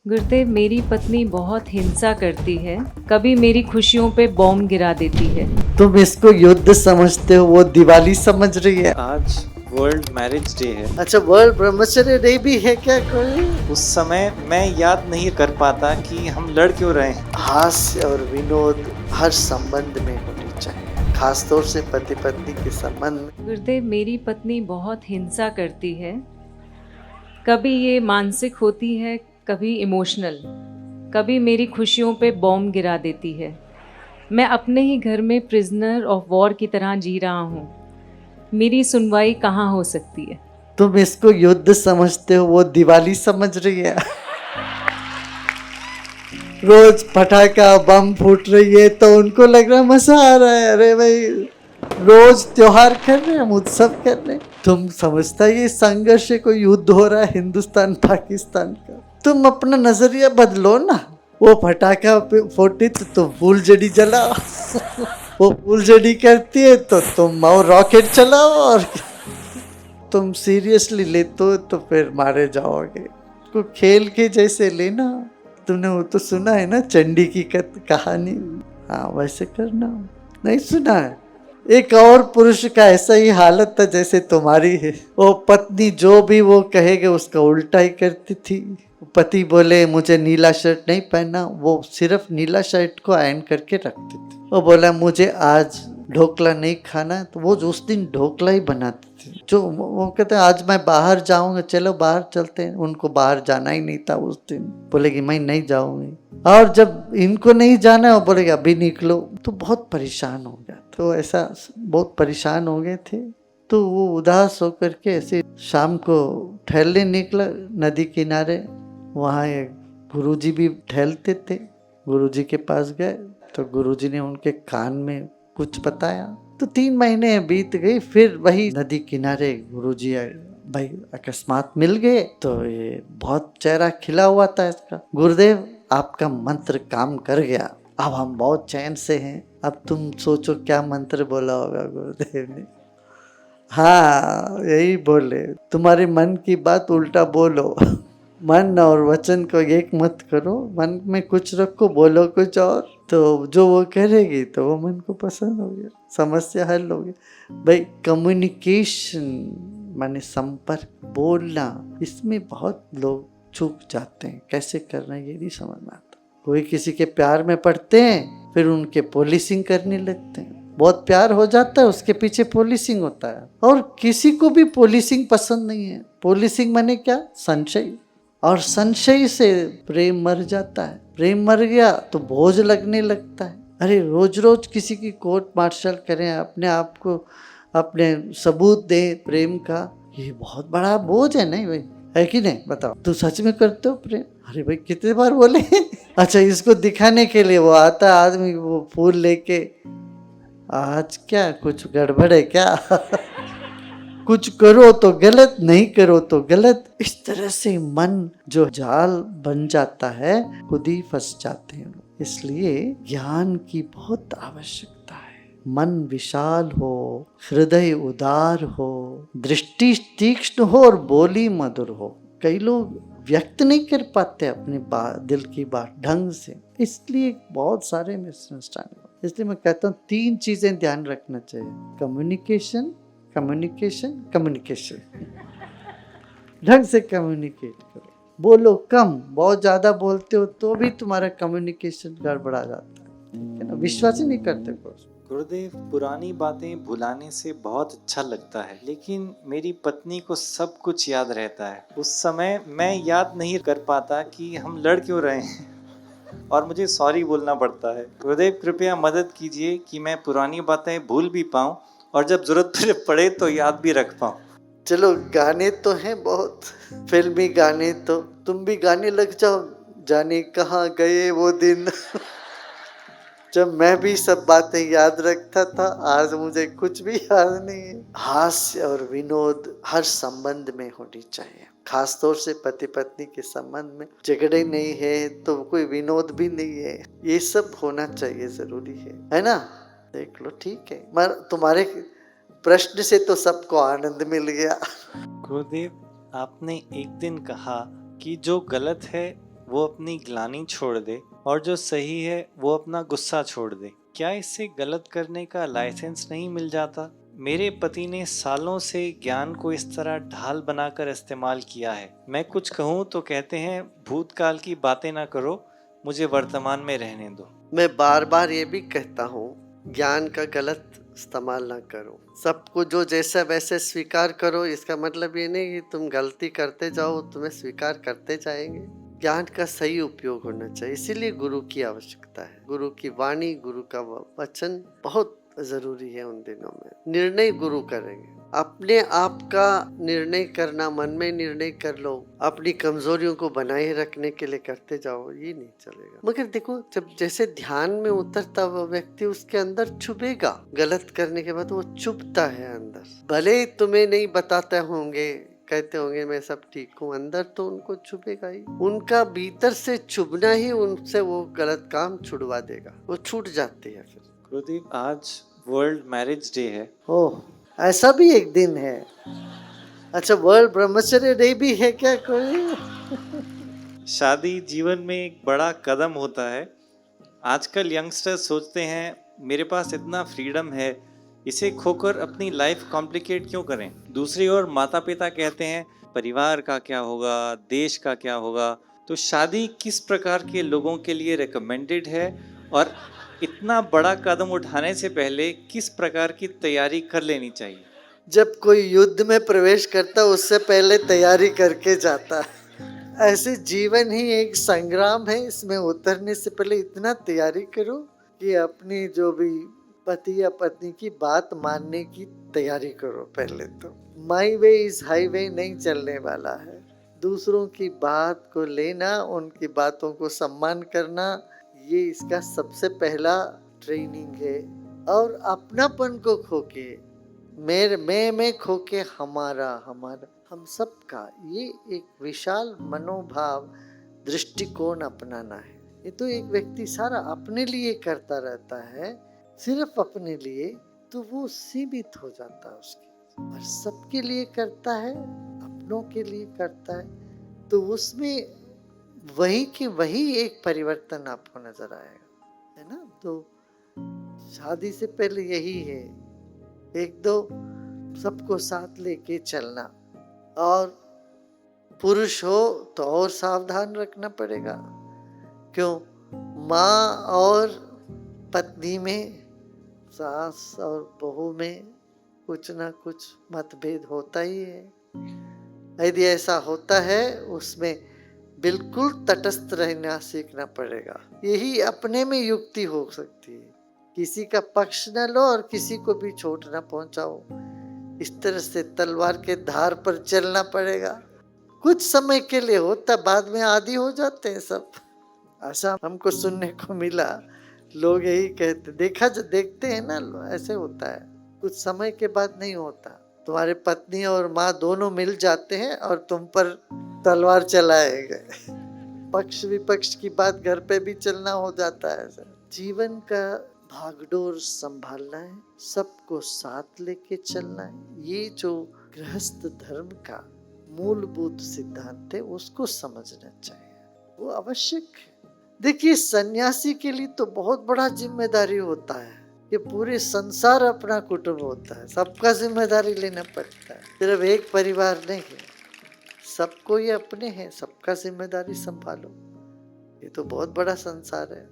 गुरुदेव, मेरी पत्नी बहुत हिंसा करती है। कभी मेरी खुशियों पे बॉम्ब गिरा देती है। तुम इसको युद्ध समझते हो, वो दिवाली समझ रही है। आज वर्ल्ड मैरिज डे है। अच्छा, वर्ल्ड ब्रह्मचर्य डे भी है क्या कोई? उस समय मैं याद नहीं कर पाता कि हम लड़ क्यों रहे हैं। हास्य और विनोद हर संबंध में होनी चाहिए, खासतौर से पति पत्नी के संबंध में। गुरुदेव, मेरी पत्नी बहुत हिंसा करती है। कभी ये मानसिक होती है, कभी इमोशनल। कभी मेरी खुशियों पे बॉम्ब गिरा देती है। मैं अपने ही घर में प्रिजनर ऑफ वॉर की तरह जी रहा हूँ। मेरी सुनवाई कहाँ हो सकती है? तुम इसको युद्ध समझते हो, वो दिवाली समझ रही है। रोज पटाखा बम फूट रही है तो उनको लग रहा है मजा आ रहा है। अरे भाई, रोज त्योहार कर रहे हैं, हम उत्सव कर रहे हैं। तुम समझता है ये संघर्ष है, कोई युद्ध हो रहा है हिंदुस्तान पाकिस्तान का। तुम अपना नजरिया बदलो ना। वो पटाखा फोड़ती तो तुम फूलझड़ी जलाओ। वो फूलझड़ी करती है तो तुम और रॉकेट चलाओ। और तुम सीरियसली लेते हो तो फिर मारे जाओगे। को खेल के जैसे लेना। तुमने वो तो सुना है ना, चंडी की कहानी? हाँ, वैसे करना। नहीं सुना है? एक और पुरुष का ऐसा ही हालत था जैसे तुम्हारी है। वो पत्नी जो भी वो कहेगे उसका उल्टा ही करती थी। पति बोले मुझे नीला शर्ट नहीं पहनना, वो सिर्फ नीला शर्ट को आयरन करके रखती थी। वो बोला मुझे आज ढोकला नहीं खाना, तो वो उस दिन ढोकला ही बनाती थी। जो वो कहते हैं आज मैं बाहर जाऊंगा, चलो बाहर चलते हैं। उनको बाहर जाना ही नहीं था उस दिन। बोलेगी मैं नहीं जाऊंगी। और जब इनको नहीं जाना है वो बोलेगी अभी निकलो। तो बहुत परेशान हो गया। तो ऐसा बहुत परेशान हो गए थे। तो वो उदास होकर के ऐसे शाम को टहलने निकला नदी किनारे। वहाँ एक गुरुजी भी टहलते थे। गुरुजी के पास गए तो गुरुजी ने उनके कान में कुछ बताया। तो 3 महीने बीत गई। फिर वही नदी किनारे गुरुजी भाई अकस्मात मिल गए। तो ये बहुत चेहरा खिला हुआ था इसका। गुरुदेव, आपका मंत्र काम कर गया, अब हम बहुत चैन से हैं। अब तुम सोचो क्या मंत्र बोला होगा गुरुदेव ने। हाँ, यही बोले, तुम्हारे मन की बात उल्टा बोलो। मन और वचन को एक मत करो। मन में कुछ रखो, बोलो कुछ और। तो जो वो करेगी तो वो मन को पसंद हो गया, समस्या हल हो गई। भाई, कम्युनिकेशन माने संपर्क, बोलना, इसमें बहुत लोग चूक जाते हैं। कैसे करना ये नहीं समझ में आता। कोई किसी के प्यार में पड़ते हैं, फिर उनके पॉलिशिंग करने लगते हैं। बहुत प्यार हो जाता है, उसके पीछे पॉलिशिंग होता है। और किसी को भी पॉलिशिंग पसंद नहीं है। पॉलिशिंग माने क्या? संशय। और संशय से प्रेम मर जाता है। प्रेम मर गया तो बोझ लगने लगता है। अरे रोज रोज किसी की कोर्ट मार्शल करें, अपने आप को अपने सबूत दें प्रेम का, ये बहुत बड़ा बोझ है। नहीं भाई, है कि नहीं? बताओ, तू सच में करते हो प्रेम? अरे भाई, कितने बार बोले। अच्छा, इसको दिखाने के लिए वो आता आदमी, वो फूल लेके, आज क्या कुछ गड़बड़ है क्या? कुछ करो तो गलत, नहीं करो तो गलत। इस तरह से मन जो जाल बन जाता है, खुद ही फंस जाते हैं। इसलिए ज्ञान की बहुत आवश्यकता है। मन विशाल हो, हृदय उदार हो, दृष्टि तीक्ष्ण हो और बोली मधुर हो। कई लोग व्यक्त नहीं कर पाते अपने दिल की बात ढंग से, इसलिए बहुत सारे मिसअंडरस्टैंडिंग। इसलिए मैं कहता हूँ 3 चीजें ध्यान रखना चाहिए। Communication, communication, communication. ढंग से कम्युनिकेट करो। बोलो कम, बहुत ज्यादा बोलते हो तो भी तुम्हारा कम्युनिकेशन गड़बड़ा जाता है ना? विश्वास ही नहीं करते कोई। गुरुदेव, पुरानी बातें भुलाने से बहुत अच्छा लगता है, लेकिन मेरी पत्नी को सब कुछ याद रहता है। उस समय मैं याद नहीं कर पाता कि हम लड़ क्यों रहे हैं और मुझे सॉरी बोलना पड़ता है। गुरुदेव, कृपया मदद कीजिए कि मैं पुरानी बातें भूल भी पाऊँ और जब जरूरत पड़े तो याद भी रख पाऊँ। चलो, गाने तो हैं बहुत, फिल्मी गाने। तो तुम भी गाने लग जाओ, जाने कहाँ गए वो दिन। जब मैं भी सब बातें याद रखता था, आज मुझे कुछ भी याद नहीं है। हास्य और विनोद हर संबंध में होनी चाहिए, खासतौर से पति पत्नी के संबंध में। झगड़े नहीं है तो कोई विनोद भी नहीं है। ये सब होना चाहिए, जरूरी है ना? देख लो, ठीक है। मगर तुम्हारे प्रश्न से तो सबको आनंद मिल गया। गुरुदेव, आपने एक दिन कहा कि जो गलत है वो अपनी ग्लानि छोड़ दे और जो सही है वो अपना गुस्सा छोड़ दे। क्या इससे गलत करने का लाइसेंस नहीं मिल जाता? मेरे पति ने सालों से ज्ञान को इस तरह ढाल बनाकर इस्तेमाल किया है। मैं कुछ कहूँ तो कहते हैं भूतकाल की बातें ना करो, मुझे वर्तमान में रहने दो। मैं बार बार ये भी कहता हूँ, ज्ञान का गलत इस्तेमाल ना करो। सबको जो जैसा वैसे स्वीकार करो, इसका मतलब ये नहीं कि तुम गलती करते जाओ, तुम्हें स्वीकार करते जाएंगे। ज्ञान का सही उपयोग होना चाहिए, इसीलिए गुरु की आवश्यकता है। गुरु की वाणी, गुरु का वचन बहुत जरूरी है उन दिनों में। निर्णय गुरु करेंगे। अपने आप का निर्णय करना, मन में निर्णय कर लो, अपनी कमजोरियों को बनाए रखने के लिए करते जाओ, ये नहीं चलेगा। मगर देखो, जब जैसे ध्यान में उतरता वो व्यक्ति, उसके अंदर चुभेगा। गलत करने के बाद वो चुभता है अंदर। भले तुम्हें नहीं बताते होंगे, कहते होंगे मैं सब ठीक हूँ, अंदर तो उनको चुभेगा ही। उनका भीतर से चुभना ही उनसे वो गलत काम छुड़वा देगा, वो छूट जाती है फिर। गुरुदेव, आज वर्ल्ड मैरिज डे है। ओह, ऐसा भी एक दिन है? अच्छा, वर्ल्ड ब्रह्मचर्य डे भी है क्या कोई? शादी जीवन में एक बड़ा कदम होता है। आजकल यंगस्टर्स सोचते हैं मेरे पास इतना फ्रीडम है, इसे खोकर अपनी लाइफ कॉम्प्लिकेट क्यों करें। दूसरी ओर माता पिता कहते हैं परिवार का क्या होगा, देश का क्या होगा। तो शादी किस प्रकार के लोगों के लिए रिकमेंडेड है और इतना बड़ा कदम उठाने से पहले किस प्रकार की तैयारी कर लेनी चाहिए? जब कोई युद्ध में प्रवेश करता उससे पहले तैयारी करके जाता है। ऐसे जीवन ही एक संग्राम है, इसमें उतरने से पहले इतना तैयारी करो कि अपनी जो भी पति या पत्नी की बात मानने की तैयारी करो। पहले तो माई वे इज हाईवे नहीं चलने वाला है। दूसरों की बात को लेना, उनकी बातों को सम्मान करना, ये इसका सबसे पहला ट्रेनिंग है। और अपनापन को खोके, मेरे मैं खोके हमारा हमारा हम सब का, ये एक विशाल मनोभाव, दृष्टिकोण अपनाना है। ये तो एक व्यक्ति सारा अपने लिए करता रहता है, सिर्फ अपने लिए, तो वो सीमित हो जाता है उसकी। और सबके लिए करता है, अपनों के लिए करता है, तो उसमें वही की वही एक परिवर्तन आपको नजर आएगा, है ना। तो शादी से पहले यही है, एक दो सबको साथ लेके चलना। और पुरुष हो तो और सावधान रखना पड़ेगा, क्यों, माँ और पत्नी में, सास और बहू में कुछ ना कुछ मतभेद होता ही है। यदि ऐसा होता है, उसमें बिल्कुल तटस्थ रहना सीखना पड़ेगा। यही अपने में युक्ति हो सकती है। किसी का पक्ष न लो और किसी को भी चोट न पहुंचाओ। इस तरह से तलवार के धार पर चलना पड़ेगा। कुछ समय के लिए होता, बाद में आदी हो जाते हैं सब। ऐसा हमको सुनने को मिला, लोग यही कहते, देखते हैं ना, ऐसे होता है। कुछ समय के बाद नहीं होता, तुम्हारे पत्नी और माँ दोनों मिल जाते हैं और तुम पर तलवार चलाए गए। पक्ष विपक्ष की बात घर पे भी चलना हो जाता है। जीवन का भागडोर संभालना है, सबको साथ लेके चलना है। ये जो गृहस्थ धर्म का मूलभूत सिद्धांत है, उसको समझना चाहिए, वो आवश्यक है। देखिए, सन्यासी के लिए तो बहुत बड़ा जिम्मेदारी होता है कि पूरे संसार अपना कुटुंब होता है, सबका जिम्मेदारी लेना पड़ता है। सिर्फ एक परिवार नहीं है, सबको ये अपने हैं, सबका जिम्मेदारी संभालो। ये तो बहुत बड़ा संसार है।